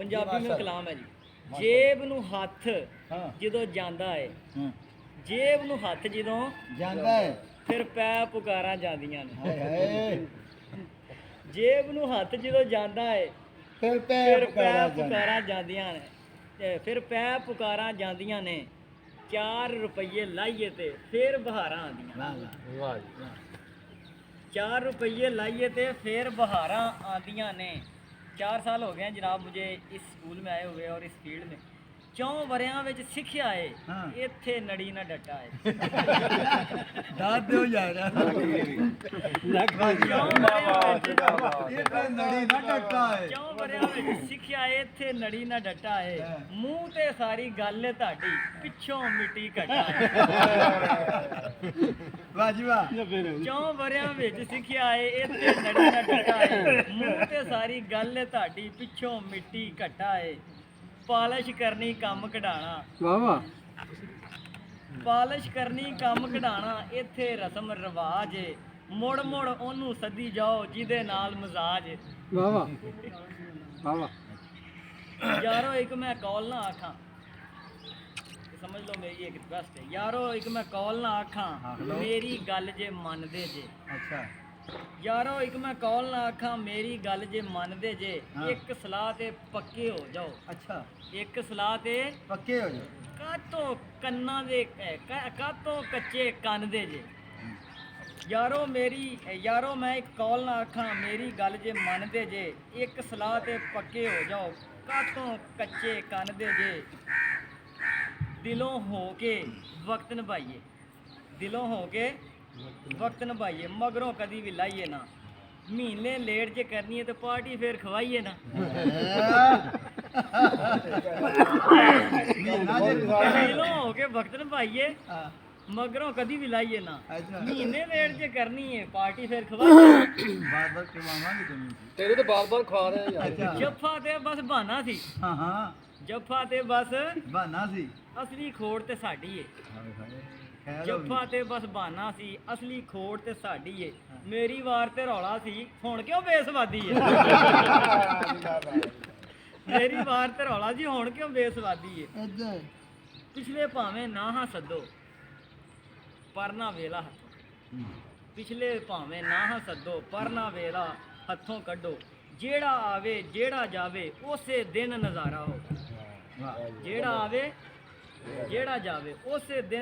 पंजाबी में कलाम है जी। जेब नू हथ ਜਦੋਂ ਜਾਂਦਾ ਏ ਜੇਬ ਨੂੰ ਹੱਥ ਜਦੋਂ ਜਾਂਦਾ ਹੈ ਫਿਰ ਪੈ ਪੁਕਾਰਾਂ ਜਾਂਦੀਆਂ ਨੇ। ਹਾਏ ਹਾਏ ਜੇਬ ਨੂੰ ਹੱਥ ਜਦੋਂ ਜਾਂਦਾ ਏ ਫਿਰ ਫਿਰ ਪੈ ਪੁਕਾਰਾ ਪੁਕਾਰਾਂ ਜਾਂਦੀਆਂ ਨੇ ਤੇ ਫਿਰ ਪੈ ਪੁਕਾਰਾਂ ਜਾਂਦੀਆਂ ਨੇ 4 ਰੁਪਏ ਲਾਈਏ ਤੇ ਫਿਰ ਬਹਾਰਾਂ ਆਉਂਦੀਆਂ। ਵਾਹ ਜੀ 4 रुपये लाइए थे फिर बहारा आंदियाँ ने। 4 साल हो गए हैं जनाब मुझे इस स्कूल में आए हुए और इस फील्ड में। 4 वरियां विच सिक्ख्या है इत्थे नड़ी ना डटा है। दाद दो यार ये तो नड़ी ना डटा है। 4 वरियां विच सिक्ख्या है इत्थे नड़ी ना डटा है। मुंह ते सारी गल है ताड़ी पिछों मिट्टी घटा है। वाह जी वाह 4 वरियां विच सिक्ख्या है इत्थे नड़ी ना डटा है। मुंह ते सारी गल है ताड़ी पिछों मिट्टी घटा है। पालिश करनी कम कढाना वाह वाह पालिश करनी कम कढाना इत्थे रस्म रिवाज है। मुड़ मुड़ ओनू सदी जाओ जिदे नाल मजाज है। वाह वाह वाह वाह यारो एक मैं कॉल ना आखां समझ लो मेरी एक रिक्वेस्ट है। यारो एक मैं कॉल ना आखां मेरी गल जे मनदे जे। अच्छा यारो एक मैं कॉल ना आखां मेरी गल जे मनदे जे। एक सलाह ते पक्के हो जाओ। अच्छा एक सलाह ते पक्के हो जाओ कातो कन्ना दे कातो कच्चे कन दे जे। यारो मैं एक कॉल ना आखां मेरी गल जे मनदे जे। एक सलाह ते पक्के हो जाओ कातो कच्चे कन दे जे। दिलों हो के वक्त निभाइए दिलों हो के वक्त निभाइए मगरों कदी भी लाइए ना। महीने लेट जे करनी है तो पार्टी फिर खवाइए ना। दिलों हो के वक्त निभाइए मगरों कदी भी लाइए ना। महीने लेट जे करनी है पार्टी फिर खवाइए ना। बार बार करवावांगे तुम तेरे तो बार बार खवा रहे हैं यार। जफ्फा ते बस बहाना सी। हाँ हाँ जफ्फा ते बस बहाना सी असली खोड़ ते साडी है। हाय हाय खैर हो जफ्फा ते बस बहाना सी असली खोड़ ते साडी है। मेरी वार ते रौला सी हुण क्यों बेसवादी है। मेरी वार ते रौला जी हुण क्यों बेसवादी है। इधर पिछले भावें ना हा सदो पर ना वेला हथों। पिछले भावें ना हा सदो पर ना वेला हथों कड्डो। जेड़ा आवे जेड़ा जावे उसे दिन नज़ारा हो। वाह जेड़ा आवे जेड़ा जावे उसे दिन